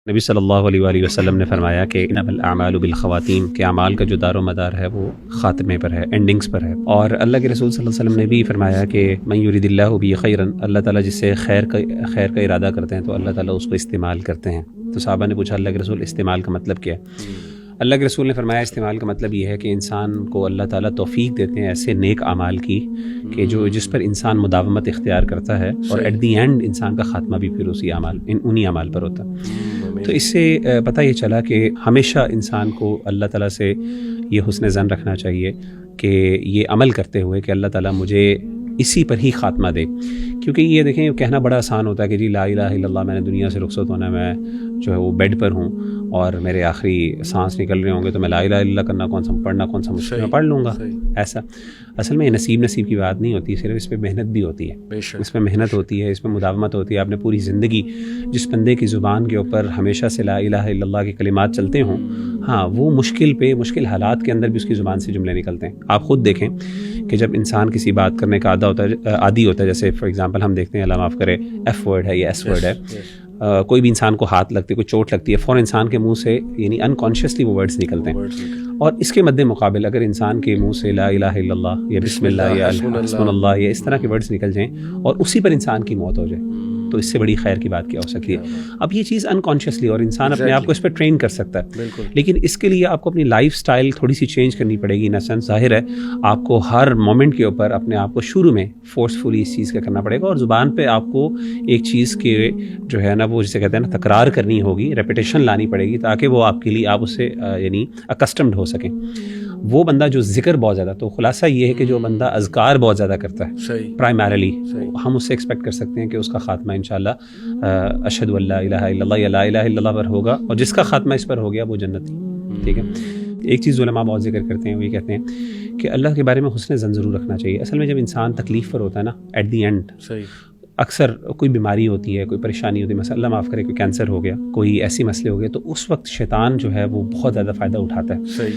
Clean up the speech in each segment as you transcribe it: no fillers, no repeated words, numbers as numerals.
نبی صلی اللہ علیہ وآلہ وسلم نے فرمایا کہ انما الاعمال بالخواتیم، کہ اعمال کا جو دار و مدار ہے وہ خاتمے پر ہے، اینڈنگز پر ہے۔ اور اللہ کے رسول صلی اللہ علیہ وسلم نے بھی فرمایا کہ من یرید اللہ بہ خیرا، اللہ تعالیٰ جس سے خیر کا ارادہ کرتے ہیں تو اللہ تعالیٰ اس کو استعمال کرتے ہیں۔ تو صحابہ نے پوچھا اللہ کے رسول استعمال کا مطلب کیا ہے؟ اللہ کے رسول نے فرمایا استعمال کا مطلب یہ ہے کہ انسان کو اللہ تعالیٰ توفیق دیتے ہیں ایسے نیک اعمال کی کہ جس پر انسان مداومت اختیار کرتا ہے، اور ایٹ دی اینڈ انسان کا خاتمہ بھی پھر انہی اعمال پر ہوتا ہے۔ تو اس سے پتہ یہ چلا کہ ہمیشہ انسان کو اللہ تعالیٰ سے یہ حسن ظن رکھنا چاہیے کہ یہ عمل کرتے ہوئے کہ اللہ تعالیٰ مجھے اسی پر ہی خاتمہ دے۔ کیونکہ یہ دیکھیں کہنا بڑا آسان ہوتا ہے کہ جی لا الہ الا اللہ، میں نے دنیا سے رخصت ہونا ہے، میں جو ہے وہ بیڈ پر ہوں اور میرے آخری سانس نکل رہے ہوں گے تو میں لا الہ الا اللہ کرنا پڑھنا کون سا مشکل میں پڑھ لوں گا۔ ایسا اصل میں یہ نصیب کی بات نہیں ہوتی، صرف اس پہ محنت بھی ہوتی ہے، اس پہ محنت ہوتی ہے، اس پہ مداومت ہوتی ہے۔ آپ نے پوری زندگی جس بندے کی زبان کے اوپر ہمیشہ سے لا الہ الا اللہ کے کلمات چلتے ہوں، ہاں وہ مشکل حالات کے اندر بھی اس کی زبان سے جملے نکلتے ہیں۔ آپ خود دیکھیں کہ جب انسان کسی بات کرنے کا عادی ہوتا ہے، جیسے فار ایگزامپل ہم دیکھتے ہیں اللہ معاف کرے ایف ورڈ ہے یا ایس ورڈ ہے، کوئی بھی انسان کو ہاتھ لگتی ہے، کوئی چوٹ لگتی ہے، فوراً انسان کے منہ سے یعنی انکانشیسلی وہ ورڈز نکلتے ہیں۔ اور اس کے مد مقابل اگر انسان کے منہ سے لا الہ الا اللہ یا بسم اللہ یا حسبنا اللہ یا اس طرح کے ورڈز نکل جائیں اور اسی پر انسان کی موت ہو جائے، تو اس سے بڑی خیر کی بات کیا ہو سکتی ہے؟ اب یہ چیز انکانشیسلی اور انسان اپنے آپ کو اس پہ ٹرین کر سکتا ہے، لیکن اس کے لیے آپ کو اپنی لائف سٹائل تھوڑی سی چینج کرنی پڑے گی۔ ان سینس ظاہر ہے آپ کو ہر مومنٹ کے اوپر اپنے آپ کو شروع میں فورسفلی اس چیز کا کرنا پڑے گا، اور زبان پہ آپ کو ایک چیز کے جو ہے نا وہ جسے کہتے ہیں نا تکرار کرنی ہوگی، ریپیٹیشن لانی پڑے گی تاکہ وہ آپ کے لیے آپ اس سے یعنی اکسٹمڈ ہو سکیں۔ وہ بندہ جو ذکر بہت زیادہ، تو خلاصہ یہ ہے کہ جو بندہ اذکار بہت زیادہ کرتا ہے پرائمریلی، ہم اس سے ایکسپیکٹ کر سکتے ہیں کہ اس کا خاتمہ انشاءاللہ اشہد ان لا الہ الا اللہ یا لا الہ الا اللہ پر ہوگا، اور جس کا خاتمہ اس پر ہو گیا وہ جنتی۔ ٹھیک ہے، ایک چیز علماء بہت ذکر کرتے ہیں، وہ یہ کہتے ہیں کہ اللہ کے بارے میں حسن ظن ضرور رکھنا چاہیے۔ اصل میں جب انسان تکلیف پر ہوتا ہے نا، ایٹ دی اینڈ اکثر کوئی بیماری ہوتی ہے، کوئی پریشانی ہوتی ہے، مثلا اللہ معاف کرے کوئی کینسر ہو گیا، کوئی ایسی مسئلے ہو گئے، تو اس وقت شیطان جو ہے وہ بہت زیادہ فائدہ اٹھاتا ہے۔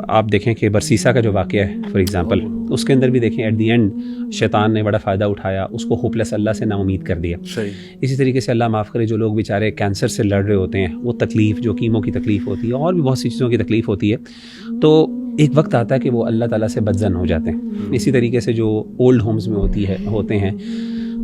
آپ دیکھیں کہ برسیسا کا جو واقعہ ہے فار ایگزامپل، اس کے اندر بھی دیکھیں ایٹ دی اینڈ شیطان نے بڑا فائدہ اٹھایا، اس کو ہوپلیس اللہ سے نا امید کر دیا۔ اسی طریقے سے اللہ معاف کرے جو لوگ بیچارے کینسر سے لڑ رہے ہوتے ہیں، وہ تکلیف جو کیمو کی تکلیف ہوتی ہے اور بھی بہت سی چیزوں کی تکلیف ہوتی ہے، تو ایک وقت آتا ہے کہ وہ اللہ تعالیٰ سے بدظن ہو جاتے ہیں۔ اسی طریقے سے جو اولڈ ہومز میں ہوتے ہیں،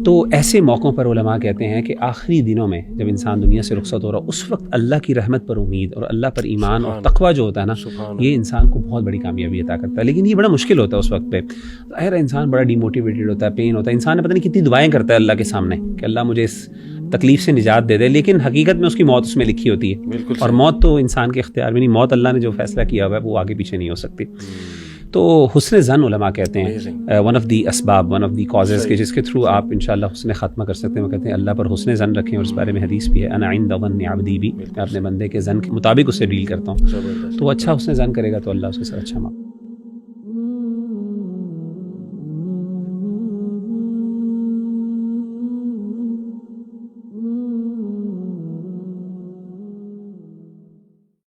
تو ایسے موقعوں پر علماء کہتے ہیں کہ آخری دنوں میں جب انسان دنیا سے رخصت ہو رہا ہے، اس وقت اللہ کی رحمت پر امید اور اللہ پر ایمان اور تقویٰ جو ہوتا ہے نا، یہ انسان کو بہت بڑی کامیابی عطا کرتا ہے۔ لیکن یہ بڑا مشکل ہوتا ہے اس وقت پہ، ظاہر ہے انسان بڑا ڈی موٹیویٹڈ ہوتا ہے، پین ہوتا ہے، انسان نے پتہ نہیں کتنی دعائیں کرتا ہے اللہ کے سامنے کہ اللہ مجھے اس تکلیف سے نجات دے دے، لیکن حقیقت میں اس کی موت اس میں لکھی ہوتی ہے، اور موت تو انسان کے اختیار میں نہیں، موت اللہ نے جو فیصلہ کیا ہوا ہے وہ آگے پیچھے نہیں ہو سکتی۔ تو حسن ظن علماء کہتے ہیں ون آف دی اسباب، ون آف دی کازز کے جس کے تھرو آپ انشاءاللہ حسن خاتمہ کر سکتے ہیں، وہ کہتے ہیں اللہ پر حسن ظن رکھیں، اور اس بارے میں حدیث بھی ہے انا عند ظن عبدی بھی، میں اپنے بندے کے ظن کے مطابق اس سے ڈیل کرتا ہوں، تو وہ اچھا حسن ظن کرے گا تو اللہ اس کے ساتھ اچھا معاملہ